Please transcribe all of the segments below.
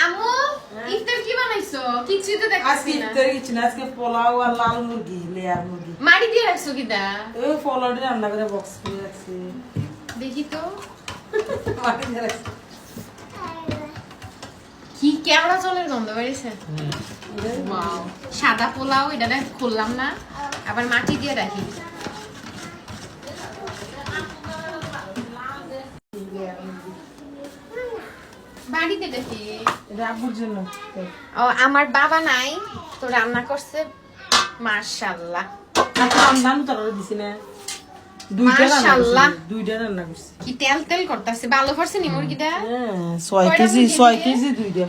আমু ইফতার কি বানাইছো? কিছু তো দেখছি না। আজকে ইফতার কিছু না, আজকে পোলাও আর লাল মুরগি, লেয়ার মুরগি। মাড়ি দিয়ে রাখছো কিটা? ওই পোলাওটা রান্না করে বক্স করে রাখছি। দেখি তো। মাটি দিয়ে রাখছি। কি কেমন চলের গন্ধ বেরিয়েছে? ওয়াও, সাদা পোলাও এটা খুললাম না, আবার মাটি দিয়ে রাখি। বাড়িতে দেখি রাবুর জন্য। ও আমার বাবা নাই তো রান্না করছে মাশাআল্লাহ। আচ্ছা রান্না তো দিছি না। মাশাআল্লাহ, দুইটা রান্না করছি। কি তেল তেল করতেছে, ভালো করছে নি মুরগিটা। হ্যাঁ 6 কেজি দুইটা।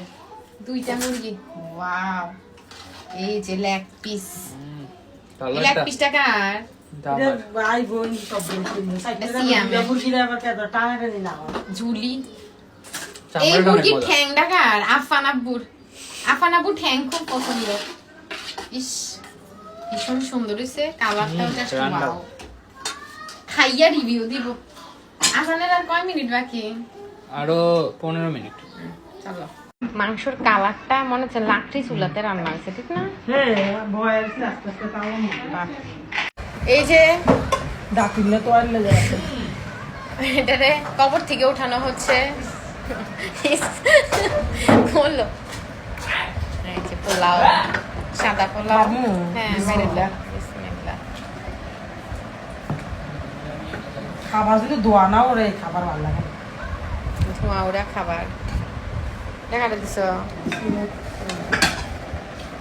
দুইটা মুরগি, ওয়াও। এই যে লেগ পিস, লেগ পিসটা কার? এটা ভাই বোন সব বলছিল সাইডটা মুরগিটা আবার কেন টানা টানি না ঝুলি। এই মুরগির ঠ্যাংটা কার? আফানাবুর। আফানাবুর ঠ্যাং খুব পছন্দ। ইস ভীষণ সুন্দর হয়েছে, কালারটাও জাস্ট ওয়াও। খাইয়া রিভিউ দিব। আফানের আর কয় মিনিট বাকি? আরো 15 মিনিট। চলো। মাংসর কালারটা মনে হচ্ছে লাকড়ি চুলাতে রান্না হয়েছে, ঠিক না? হ্যাঁ বয়েল আস্তে আস্তে তাও এই যে ডাকিলে তো আর লেগে আছে। এটারে কবর থেকে উঠানো হচ্ছে। বললো এই যে পোলাও, সাদা পোলাও। হ্যাঁ বিসমিল্লাহ। খাবার যদি দোয়া না ওরে খাবার ভালো লাগে। ধোঁয়া ওরা খাবার দেখাটা দিছ।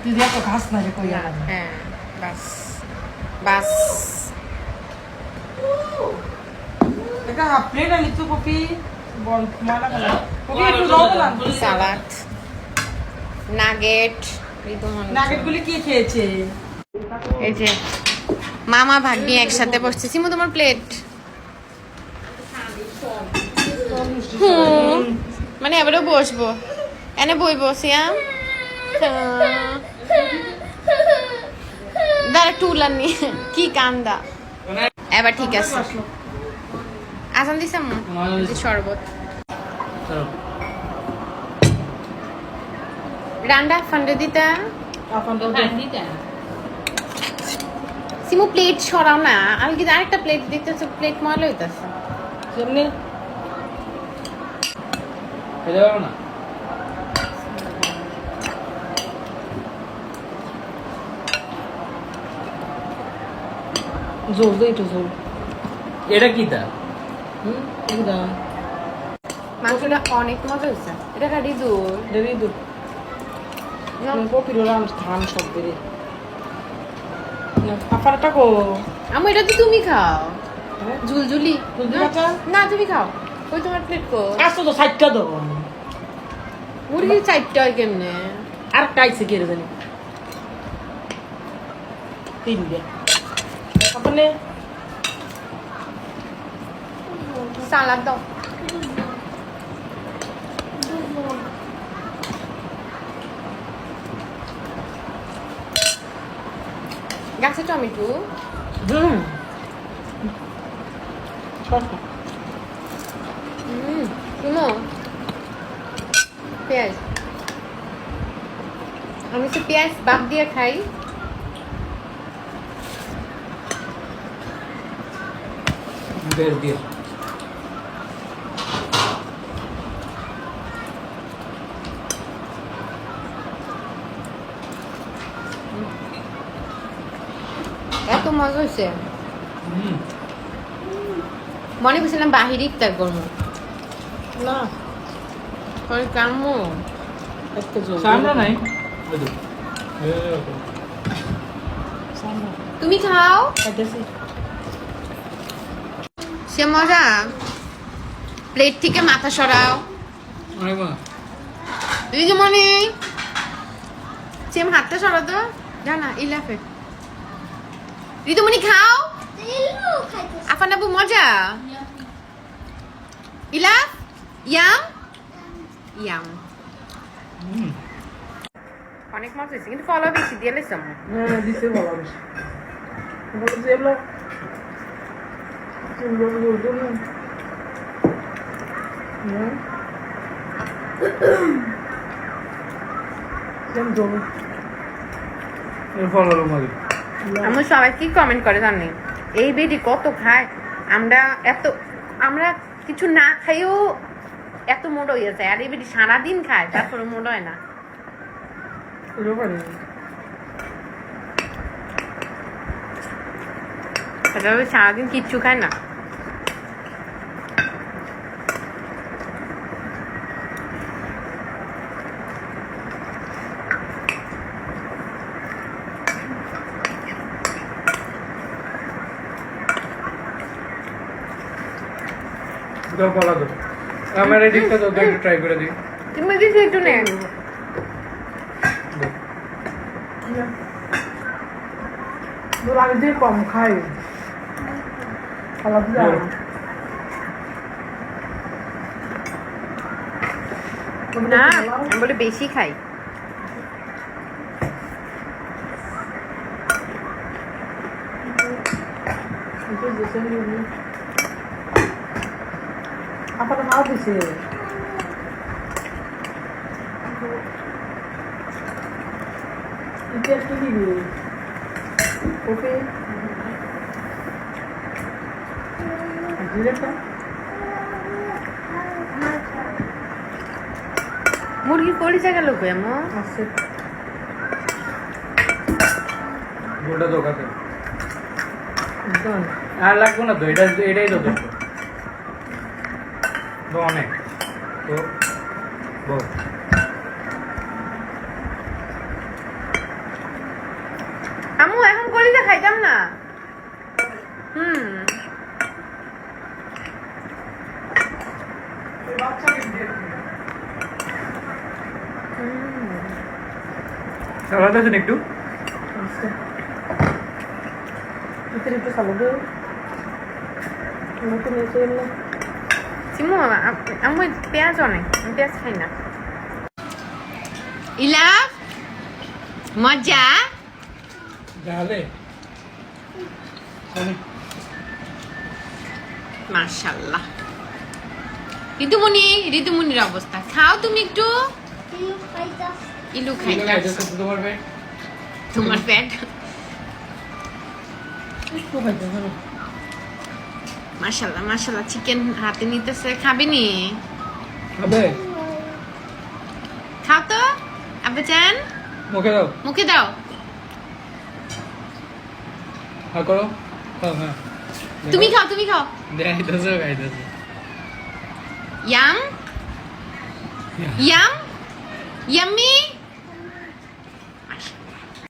তুই এত ঘাস না যে কই আর। হ্যাঁ বাস বাস। এটা হাফ প্লেট আনি তো কপি বল মালা গেল। কপি একটু দাও না। সালাদ, নাগেট। নাগেট গুলি কি খেয়েছে? এই যে মামা ভাগ্নি একসাথে বসছে। সিমু তোমার প্লেট। মানে এবারে বসবো, এনে বইবো সিয়াম। দাঁড়া টুল আনি, কি কান্দা। এবার ঠিক আছে। আসান দিছে শরবত। রান্ডা ফান্ডে দিতা। সিমু প্লেট সরাও না, আমি কিন্তু আরেকটা প্লেট দেখতেছি, প্লেট ময়লা হইতাছে। কেমনে খেতে পারো না? জোর দে একটু জোর। এটা কি দা? এটা মাংসটা অনেক মজা হয়েছে। এটা কাটি দূর দেবি দু। কপি রাম খান সব বেরে। আপারটা কো। আমি এটা তো তুমি খাও। ঝুলঝুলি ঝুলঝুলি না, তুমি খাও। ওই তোমার প্লেট কো। আসো তো সাইডটা দাও। মুরগির চারটা হয় কেমনে? আর কাইছে কে রে জানি। তিনটে। আপনি সালাদ দাও। গাছে টমেটো। শুনো পেঁয়াজ, আমি তো পেঁয়াজ বাদ দিয়ে খাই। বের দিয়ে এত মজা হয়েছে। মনে করছিলাম বাহিরে ইফতার করবো না কামো। একটু জোর। সামনে নাই। তুমি খাও। খাইতেছি। সে মজা। প্লেট থেকে মাথা সরাও। অনেক মজা। দিদিমণি সেম হাতটা সরাও তো। জানা ইলাফে ঋতুমণি খাও। আফান আবু মজা। Ilaf yam yam. অনেক মজা হয়েছে, কিন্তু ফলো বেশি দিয়ে লেসাম। হ্যাঁ দিছে ভালো বেশ। বলো যে এগুলো যেমন জল এর ফল হলো মারি আমি সবাই কি কমেন্ট করে জানি এই বেডি কত খায় আমরা কিছু না খাইও এত মোটা হয়ে যায় আর এই বেডি সারাদিন খায় তারপরে মোটা হয় না এরও পারে সেটা সারাদিন কিচ্ছু খায় না দাও পালা দাও আমার এই দিকটা দাও একটু ট্রাই করে দিই তুমি কিছু একটু নেন দুধ আমি দিয়ে কম খাই খালা দিয়ে না আমি বলে বেশি খাই আপনার খাওয়া দিছে ইতিহাস কি দিবি ওকে জিরেটা মুরগি পরিচা গেল এমন আছে গোটা দোকাতে একদম আর লাগবে না তো এটাই যথেষ্ট তো অনেক তো বল আম্মু এখন কলিজা খাইতাম না সালাদ আছেন একটু আছে ভিতরে একটু সালাদ নতুন এসে এলো চিমু আম্মু পেঁয়াজ অনেক আমি পেঁয়াজ খাই না ইলাফ মজা তাহলে মাশাআল্লাহ ঋতুমণির অবস্থা খাও তুমি একটু ইলু খাই তোমার ভাই তোমার পেট একটু খাইতে ভালো মাশাআল্লাহ চিকেন হাতে নিতেছে খাবি নি খাবে খাও তো আব্বাজান মুখে দাও মুখে দাও হ্যাঁ করো খাও হ্যাঁ তুমি খাও খাইতেছে ইয়াম ইয়াম্মি